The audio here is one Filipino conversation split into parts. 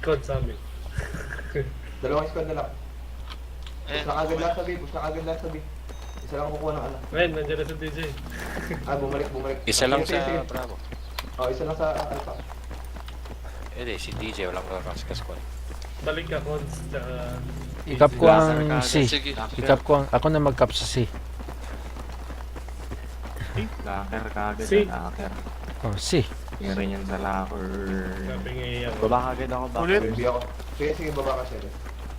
Code sa amin. Dalawang squad na lang. Eh, Push na agad lang sa B, push na agad lang sa B. Isa lang kukuha ng ano. Ngayon, nandiyan na sa DJ. Bumalik. Isa lang Sige, sige. sa Bravo. Isa lang sa Alpha. Eh, si DJ, walang kakasik ka squad. Balik ka, Cons. Tsaka... Ikap ko ang C. sige. Ikap ko ang... Ako na mag-cap sa C. Locker kagad Si. ang locker. Oh, C. Yung rin yan sa locker. Sabi nga iyak. Baba kagad ako ba? Ulit. Hindi ako. Sige, baba ka siya.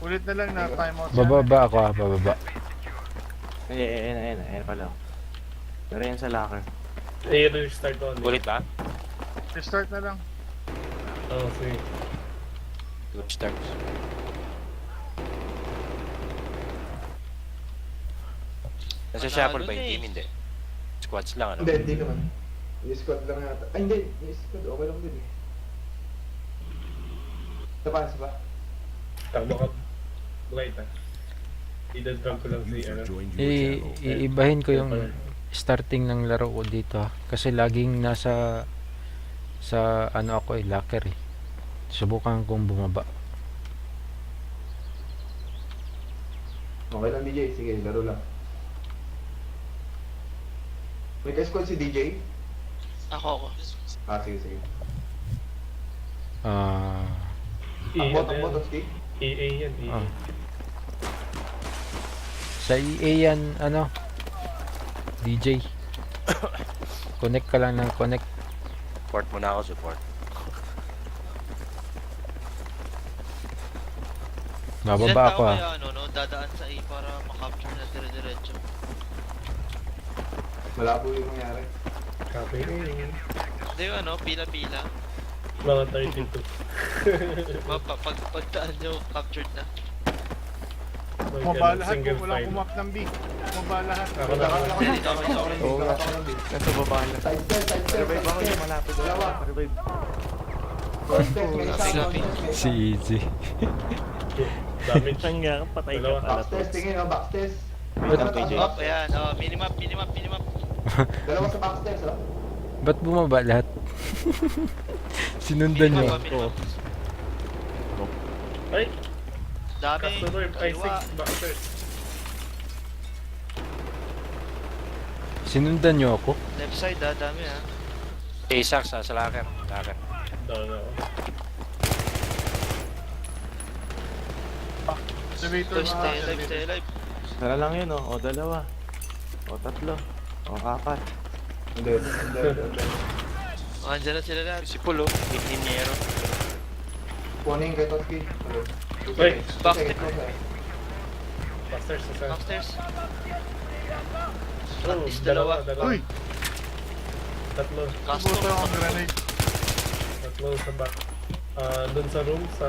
Ulit na lang na timeout siya. Bababa ako ha, bababa. Ayun pala. Yung rin yan sa locker. I-restart on. Ulit ba? Restart na lang. Oo, sige. Good start. Nasa shuffle ba yung team? Hindi. Squads lang, ano? Hindi naman. Yung squad lang yata. Ay, hindi. Yung squad, okay lang din eh. Isa pa. Tama ka. Wait ah. I-drop ko lang si ano. Iibahin ko yung starting ng laro ko dito ha. Kasi laging nasa sa ano ako locker eh. Subukan kong bumaba. Okay lang DJ, sige, laro lang. May ka-squad si DJ? Ako. Sige. E, Ang ano bot, yan? Steve? EA yan, EA. Ah. Sa EA yan, ano, DJ. Connect ka lang ng connect. Support muna ako, support. Bababa ako ha. Kaya ano, no, dadaan sa A para makapture na dire-diretso. Malabo yung nangyari. Copy. Hindi yung ano, pila-pila. Mga 32. Pagdaan nyo, captured na. Mabalahat Single kung walang file. kumap ng B. Mabalahat. Ako na. Oo nga. Nasa baba lang. Side step. Revive ako yung malapit. Dalawa. Revive. First step, may isa. Copy. Si Easy. Damage. Tangga, patay ka Dalawa. pala. Backstairs, tingin o, backstairs. Up, ayan. Oh, minimap. Dalawa sa backstairs, oh. Ba't bumaba lahat? Sinundan nyo. Minimap. Ay! Dami. Customer, ay Kaliwa. 6 backstairs. Sinundan nyo ako? Left side dami ha. Eh, Sax, sa locker. Locker. Down ako. Elevator Stay na. alive, stay alive. Dala lang yun o dalawa. O tatlo. O apat. Hindi. Oh, andyan na sila lahat. Si Pulo, Ininiero. Kunin kay Toski. Wait, backstairs. Backstairs sa Upstairs. Oh, Is dalawa. Uy! Tatlo. Custom. Subuto ang grenade. Tatlo sa back. Dun sa room, sa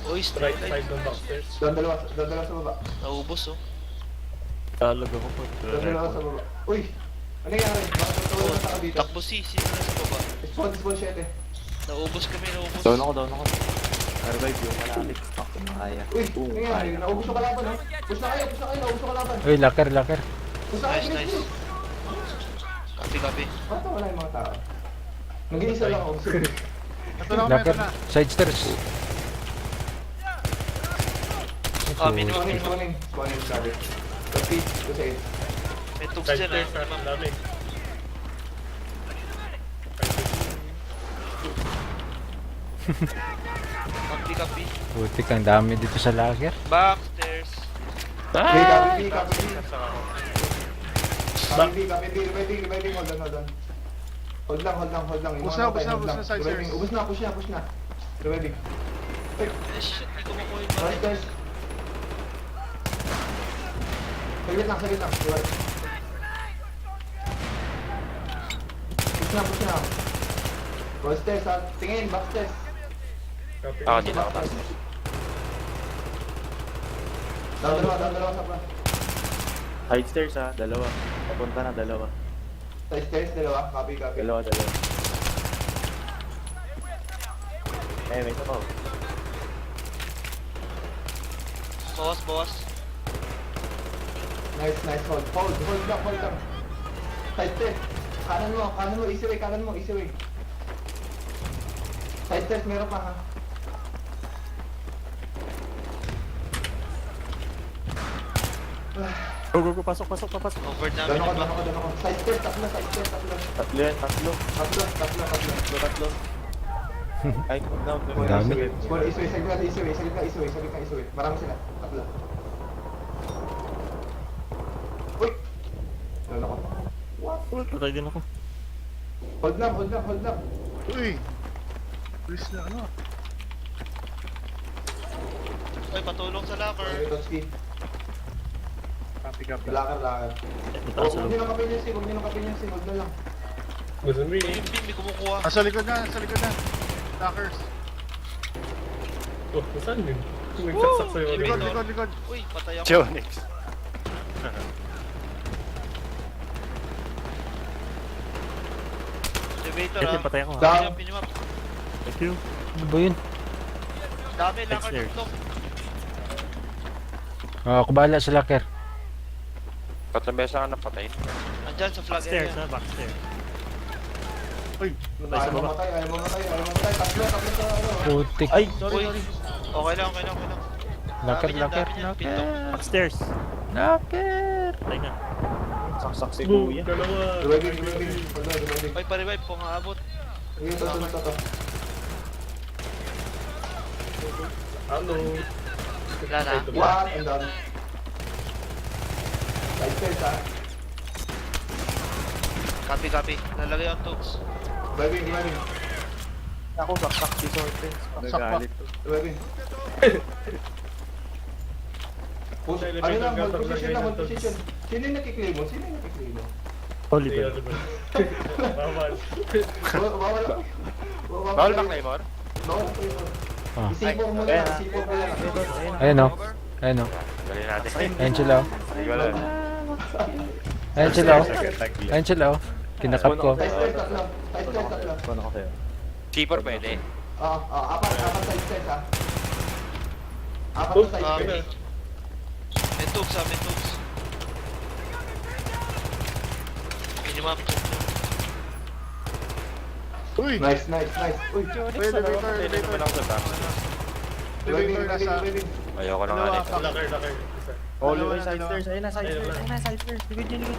Uy, stay right alive. side ng backstairs. Doon dalawa sa baba. Naubos oh. Talag ako po. Doon dalawa sa baba. Uy! Ano nangyari? Bakit natawala na tao dito? Takbo si, sino na sa baba? Spawn 7. Naubos kami, naubos. Down ako. Revive yung malapit. Fuck, kaya. Uy! Ano nangyari? Naubos yung kalaban, ha? Push na kayo! Naubos yung kalaban! Uy, locker. Push na kayo! Nice. Copy. Ba't wala yung mga tao? Nag-iisa lang ako. Ito na, Locker. ito na. Side stairs. Minimap. Spawning, sabi. Toski, Toski. May tugs Side dyan stairs, ha. ang dami. Copy. Putik, ang dami dito sa locker. Backstairs. Copy B. Hold lang. Yung Ubus mga na, hold lang. side Reviving. stairs. Push na. Reviving. Eh, shit, di ko makuha yung Right baril. stairs. Saglit lang. Right. Push na. Right stairs, ha. Tingin, backstairs. Copy. Ako, di na ako taas. Dalawa sa front. Side stairs ha, dalawa. Papunta na dalawa. Side stairs, dalawa. Copy. Dalawa. Eh, may isa pa. Bawas. Nice. Hold lang. Side stairs. Kanan mo, easy way. Side stairs, meron pa, ha. Go, go, go. Pasok, pasok, papasok. Covered Doon namin ako, yung doon back. ako, doon ako. Side stairs, tatlo. Tatlo yan, tatlo. Tatlo. Ay, down. Ang dami. Small, isuwi, saglit ka, isuwi. Marami sila, tatlo. Uy! Doon ako. What? Patay din ako. Hold lang. Uy! Please na ano. Ay, patulong sa locker. Okay, Totsky. Copy, copy. Lakar. Taas Huwag nyo lang kapin yung sim, huwag na lang. Gusto mo Uy, yun? yung beam, may kumukuha. Nasa likod na. Lockers. Oh, saan yun? Nagsaksak sa'yo. Likod. Uy, patay ako. Jonix. Elevator Ito, ah. patay ako. Down. Pinimap. Thank you. Ano ba yun? Dami, locker Upstairs. tutok. Ako bahala sa locker. Tatlong beses na napatay. Andyan sa flag Backstairs, area. ha? Backstairs. Uy! Patay sa baba. Ayaw mamatay. Tatlo sa ano. Putik. Ay, Uy, sorry. okay lang. Locker. Pinto. Backstairs. Locker. Patay na. Saksak si Boom! kuya. Dalawa! Revive. Uy, pa-revive po nga abot. Ito. Ano? Wala na. What? And done. Side stairs ha. Copy. Lalagay ang tools. Reviving. Ako, saksak si Sorten. Nagalit to. Reviving. Push. Ano lang, hold position. Sino yung nakiklaim mo? Oliver. Bawal. Bawal. Bawal ba Claymore? Ah. Isipor mo lang. Ayun o. Ayun o. Galing natin. Ayun sila o. Ay, wala. Ayun sila o. Kinakap ko. Side stairs tatlo. Paano ko sa'yo? Cheaper pwede. Apat side stairs ha. Apat Oh, na side Ah, stairs. may tools. Minimap. Uy! Nice. Uy, Uy, elevator. Pwede naman ako sa top. reviving. Ayoko lang Dalawa, nga Locker. Isa. Oliver, side stairs. Ayun na, Ayun, wala. side stairs. Likod niyo.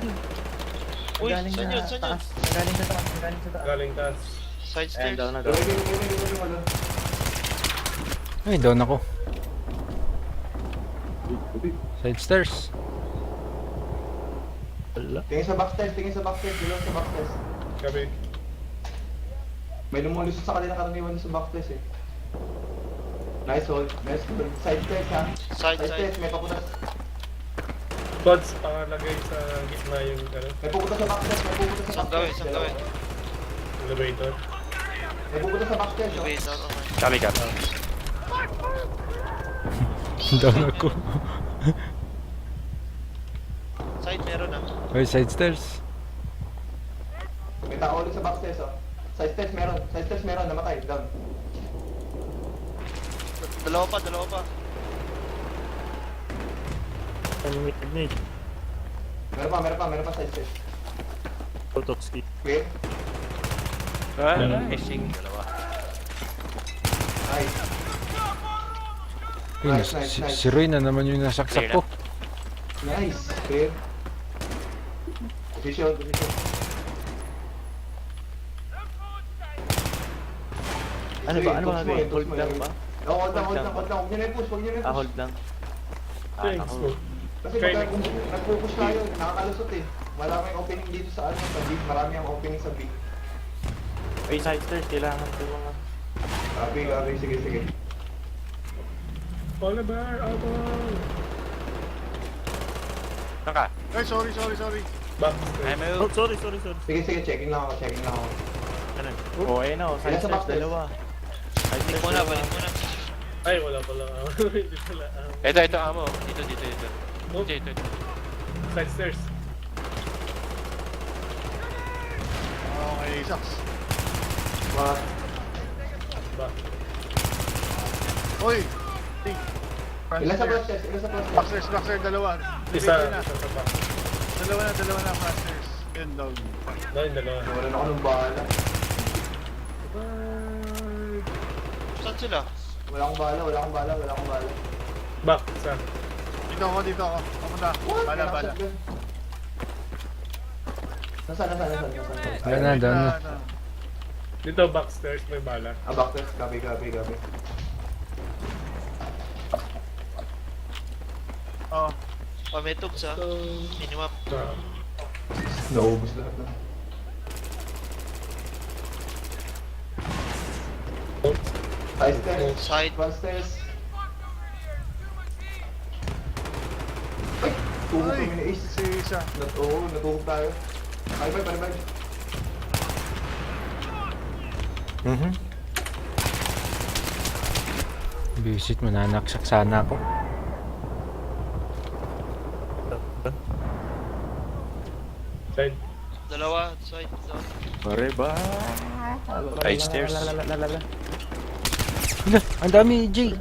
Uy, saan yun? Nagaling sa taas. Galing taas. Side Ayan, stairs. down na. Reviving. Ay, down ako. Side stairs. Wala. Tingin sa backstairs. Dalawa sa backstairs. Gabi. May lumulusot sa kanila karaniwan sa backstairs eh. Nice hold. Side stairs ha. Side. Stairs, may paputas. Pods, pakalagay sa gitna yung May pupunta sa backstairs. Isang gawin. elevator. May pupunta sa backstairs. Oh. Elevator, okay. Kami ka. Down ako. Side meron ah. Ay, side stairs. May tao ulit sa backstairs oh. Side stairs meron. Namatay. Down. Dalawa pa. Mid. Meron pa side stairs. Poltotski. Clear? Fishing. Dalawa. Nice. Yun, si Roy na naman yung nasaksak ko. Nice. Clear. Position. Ano ba? Ano ba gagawin? Hold lang ba? Hold lang. Huwag nyo na i-push. Hold lang. Thanks, bro. Kasi nag-focus tayo, nakakalusot eh. Maraming opening dito sa sa B. Marami ang opening sa B. Ay, side stairs. Kailangan ito mga... Grabe. Sige. Oliver, Albon! Saan ka? Ay, sorry. Back. I'm Oh, out. sorry. Sige. Checking lang ako. Ano? Oh, ayun na. Side Ilan sa stairs, backstairs? dalawa. Side Balik stairs, muna. dalawa. Ay, wala pala. Hindi pala. Ito, amo. Dito. Oh, Dito. side stairs. Okay, sucks. Back. Back. Uy! Ilan sa process? Backstairs, dalawa. Isa na. sa back. Dalawa na, backstairs. Yun, down. Dalawa. Wala na ako ng bahala. Saan sila? Wala akong bahala. Back, isa. Dito ako. Papunta. Bala. Nasaan? Wala na, doon na. Dito, backstairs, may bala. Backstairs, gabi. Oh. Pametog sa minimap. Ah, Naubos lahat na. Side stairs. Side. Front stairs. Ay! Tuhog Ay, kami ni Ace. si isa. Oo, natuhog tayo. Bye. Mhm. Visit mo, nanaksak sana ako. side. Dalawa, side. Pare ba? Side stairs. Hala, ang dami, Jay.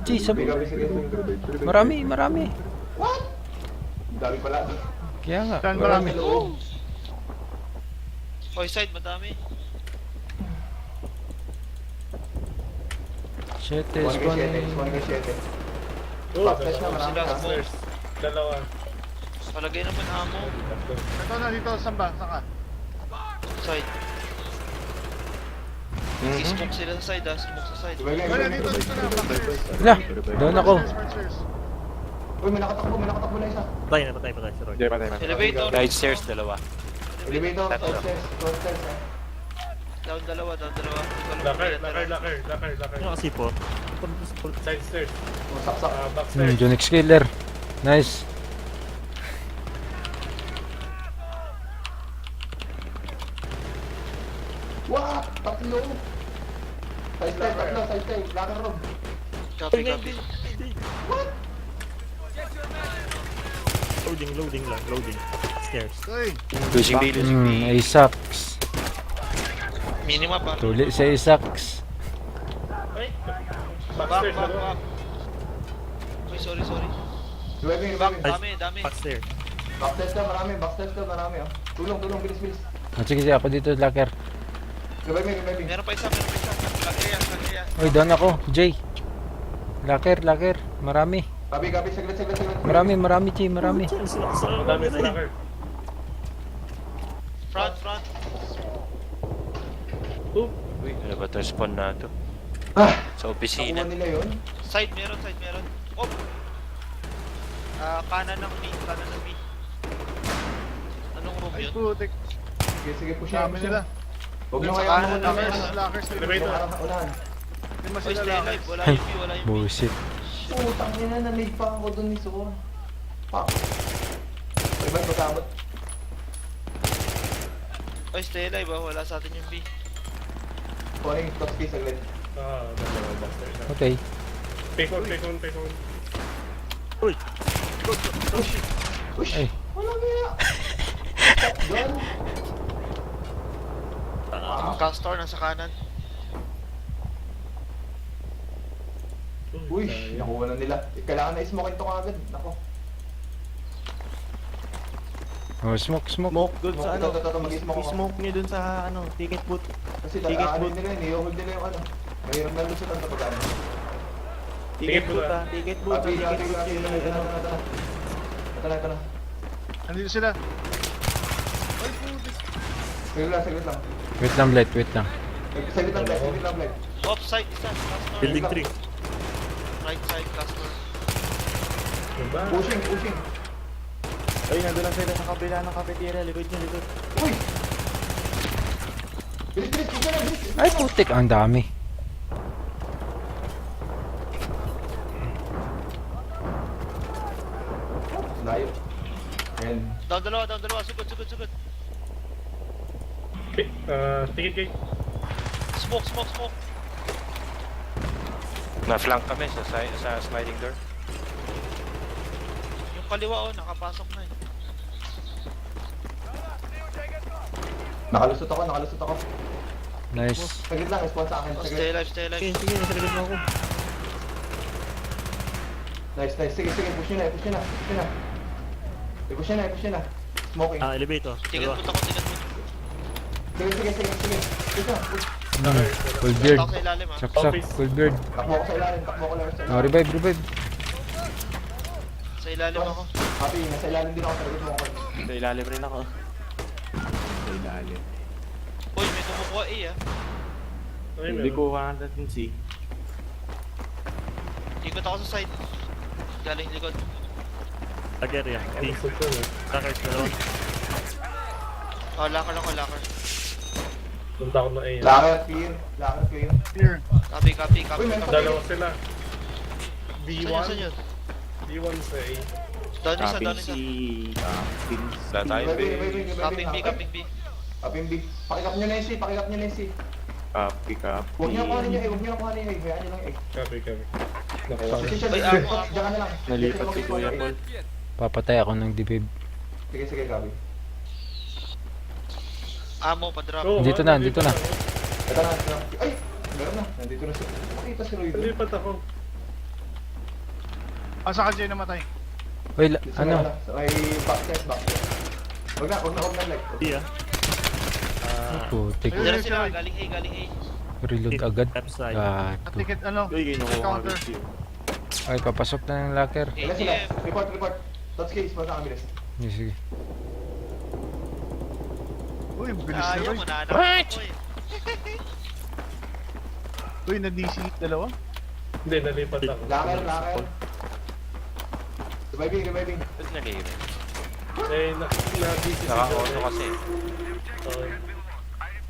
Jay, sabi. Gabi, sige. Marami. Dami pala. Kaya nga, Saan marami. marami? Hoy, side, madami. Sete, 1 kay 7. Oh, Backstairs na, dalawa. marami na. Backstairs. Dalawa. Palagay naman amo. Tatlo. Ito na dito. Saan ba? Saan ka? Side. Smoke sila sa side smoke sa side. Wala dito na. Backstairs. Hala, doon ako. Front stairs. Uy, may nakatakbo na isa. Patay. Si Roy. Patay. Elevator. Side stairs, dalawa. Elevator, Tatlo. front stairs. Down dalawa. Locker. Nakasipo? Side stairs. Saksak. Backstairs. Jonix Killer. Nice. What? Tatlo. Side stairs, locker room. Copy. Loading. Stairs. Uy. Losing B. Isaacs. Minimap ah. Tuli sa Isaacs. Ay! Back. Backstairs, dalawa. Uy, sorry. Revive. Back, dami. Backstairs. Backstairs na, marami. Oh. Tulong, bilis. Sige, ako dito, locker. Revive. Meron pa isa. Lagaya. Uy, doon ako, Jay. Locker. Marami. Gabi, saglit. Marami, Jay, marami. Madami sa locker. Front. Oh! Uy, ano ba ito? Spawn na ito. Ah! Sa opisina. Nakuha nila yun. Side meron. Oh. Kanan ng B. Anong room Ay, yun? putik. Sige, push Dami nila. Huwag nyo Sa kayaan kanan mo namin. Lockers. Elevator. unahan. Lima Hoy, sila stay lockers. alive. Wala yung B. Bullshit. Putang ina, na-late pa ako dun ni Sor. Fuck. Revive, magkamot. Hoy, stay alive wala sa atin yung B. Kuha yung top key saglit. Dalawa backstairs. Okay. Take on. Ush! Ay. Walang kaya! Shotgun! Castor nasa kanan. Uy! Nakuha na nila. Kailangan na i-smoke ito kagad. Nako. Oh, smoke. Smoke dun sa ano. Ito, mag-i-smoke ako. I-smoke nyo dun sa ano, ticket booth. Kasi Ticket ano booth. nila yun, i-hold nila yung ano. Mahirap na lusutan sa pagkano. Ticket booth, booth ah. Ticket booth. Gabi, Ticket booth. ito na. Nandito sila. Saglit lang. Wait lang, Blade, Saglit lang, Blake. Offside isa. Castor. Building 3. Right side Castor. Diba? Pushing. Ay, nandun lang sila sa kabila ng cafeteria. Likod. Uy! Bilis! Ay, putik, ang dami. Layo. Ayan. Down dalawa. Sugod. Ticket gate. Smoke. Na-flank kami sa sliding door. Yung kaliwa nakapasok na eh. Nakalusot ako. Nice. Saglit lang, response sa akin. Oh, Saglit. stay alive. Sige, nasa likod mo ako. Nice. Sige, push nyo na. Push nyo na. Smoking. Elevator. Ticket Dalawa. boot ako. Sige. Push. Full beard. Ako sa ilalim Saksak, full beard. Takbo ko sa ilalim, takbo ko lang. Oh, revive. Sa ilalim ako. Copy, nasa ilalim din ako. Target mo ako. Sa ilalim rin ako. Sa ilalim. Uy, may kumukuha A ah. Ay, Hindi meron. ko 100 C. Ikot ako sa side. Galing likod. Area. Ay, gusto ko, eh. Suckers dalawa. Oh, locker ako, locker. Punta ako na A. Lakad, clear. Lakad, clear. Clear. Copy, copy, copy. Uy, meron copy. Dalawa sila. Saan yun, B1. saan yun? B1 sa A. Down isa, Copy down C. isa. Pins. Wala tayo, Wait, B. wait, wait, wait, Copy B, wait, copy B. Copy B. Pakikap nyo na yung C, pakikap nyo na yung C. Copy, copy. Huwag nyo kuhanin yung A, huwag nyo kuhanin yung A. Hayaan nyo lang yung A. Copy, copy. Nakuha. Sige, siya, Ay, sige, ako. diyan ka na lang. Nalipat si Sige, Kuya sige, Paul. Papatay ako ng dibib. Sige, sige, copy. Amo, pa-drop. Oo, Dito ah, na, dito na. Ito na, ito na. Ay! Meron na. Nandito na si... Makita si Roy. Nalipat ako. Asa ka dyan namatay? Uy, Sa ano? Sa may backstairs, backstairs. Huwag na, like. D ah. Putik. Ayun, Dala ayun, sila, ayun. galing A, galing A. Reload agad. Left side. Gato. Ticket ano? Uy, kinukuha ko Counter. rin Ay, papasok na ng locker. Wala sila. ATM. Report, report. Touch case, basta kami bilis. Sige, sige. Uy, bilis na Ayaw Roy. mo, nahanap ako eh. Uy, na-DC dalawa. Hindi, nalipat ako. Locker, locker. Reviving, reviving. Ba't nalipat? Eh, na-DC Naka-auto kasi. Okay.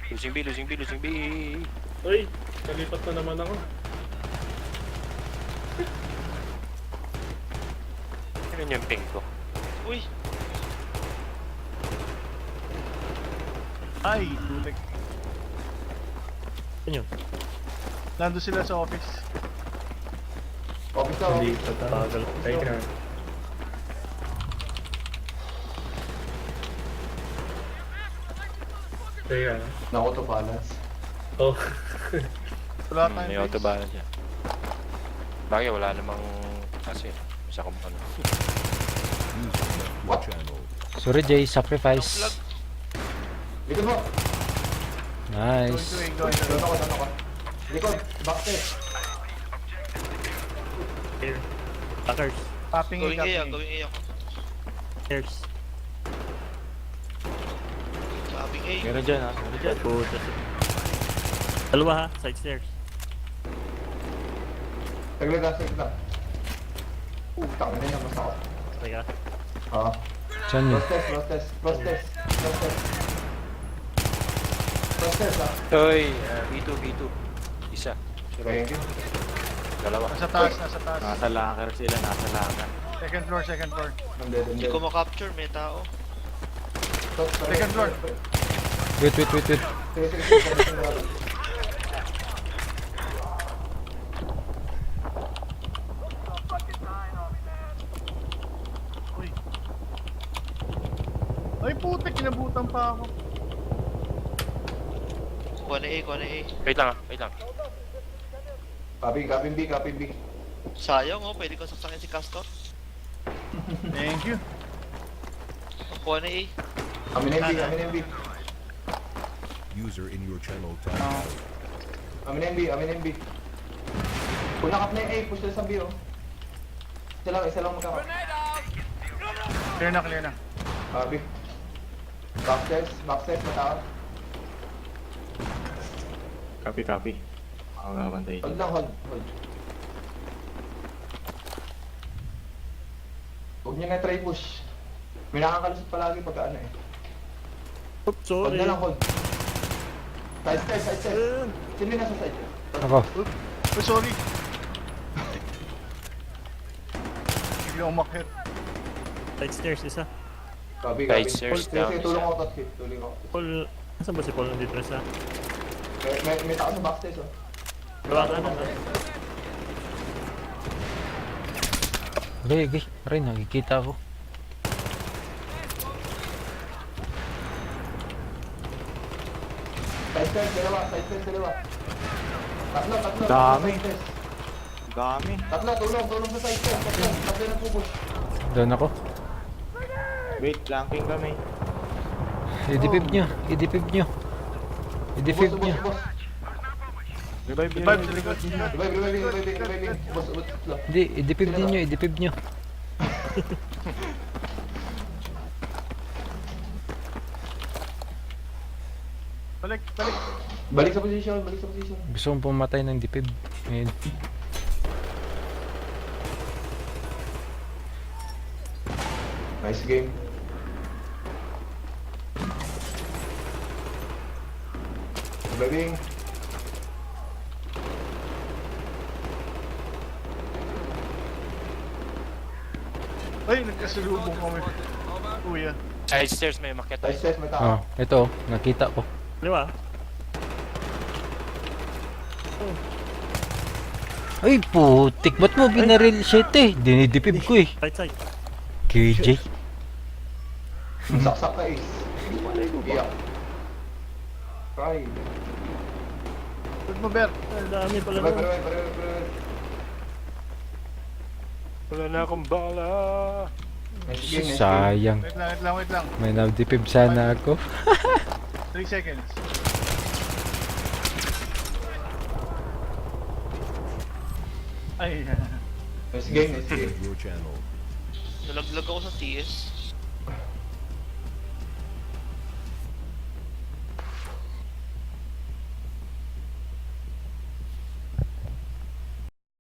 Losing B, losing B, losing B. Uy, nalipat na naman ako. Ano yung ping ko? Uy, Ay, tulik. Ano yun? Nandun sila sa office. Office na, office. Nalipat ako. Bagal. Teka. Teka. Na-auto balance. Oh. Wala tayong May base. auto balance yan. Bagay, wala namang kasi. Sa kung ano. What? Sorry, Jay. Sacrifice. Likod mo. Going Nice. to A, going to Doon A. ako, doon ako. Likod, backstairs. Here. Suckers. Tapping A, going A, tapping A. going A ako. Stairs. Copy A. Meron dyan ha. Meron dyan. Puta. Dalawa ha. Side stairs. Saglit lang, saglit lang. Tangin na mas ako. Teka. Ha? Saan yun? Cross test, cross test, cross test, cross test. Cross test ha? Uy, B2, B2. Isa. Thank you. Dalawa. Nasa taas, nasa taas. Nasa locker sila. Nasa locker. Second floor, second floor. Hindi, Hindi hindi. ko ma-capture, may tao. Second floor. Wait, wait, wait, wait. Sige, sige, sige, sige, sige. Uy. Ay putik, kinabutan pa ako. Kuha na A, kuha na A. Wait lang ah, wait lang. Copy B, copy B. Sayang oh, pwede ko saksakin si Castor. Thank you. Kuha na A. Amin na yung B, amin na yung B. User in your channel timed Ah. out. Amin na yung B, amin na yung B. Kung nakap na yung A, push na sa B oh. Isa lang magkakap. Clear na, clear na. Copy. Backstairs, backstairs, mataas. Copy, copy. Ako nga bantay Hold dyan. lang, hold, hold. Huwag niyo na try push. May nakakalusot palagi pagka ano eh. Oops, Hold sorry. na lang, hold. Side stairs, side stairs. Sino yung nasa side? Ako. Oh, sorry. Biglang umakyat. Side stairs isa. Copy, Side copy. stairs Sige, down sige, isa. tulong ako, Tatki. Tulong ako. Paul. Nasaan ba si Paul? Nandito na sa. May tao sa backstairs oh. Gawa ka na. Okay, okay. Aray, nakikita ako. Side stairs, dalawa, side stairs, dalawa. Tatlo, tatlo. Dami. Side stairs. Dami. Tatlo, tulong sa side stairs. Tatlo na pupush. Doon ako. Wait, flanking kami. Idipib nyo. Idipib nyo. Idipib Boss, nyo. boss, boss. Revive yun. Revive sa likod. Reviving. Boss, boss, tatlo. Hindi, idipib ninyo. Idipib nyo. Balik, balik. Balik sa position, balik sa position. Gusto kong pumatay ng dipib. Ngayon. Nice game. Surviving. Ay, nagkasalubong kami. Kuya. Side stairs may umakyat. Nice test, may Oh, tao. ito, nakita ko. Kaliwa. Ay, putik. Ba't mo binaril shit eh? Dinidipib ko eh. Right side. KJ. Saksak ka Ace. Iyak. Try. Good mo, Bert. Ang dami pala Pare, nun. pare, pare, pare. Wala na akong bala. Nice game, nice game. Sayang. Wait lang, wait lang, wait lang. May nabdipib sana ako. 3 seconds. Ay, Nice game, nice game. Your channel. Nalaglag ako sa TS.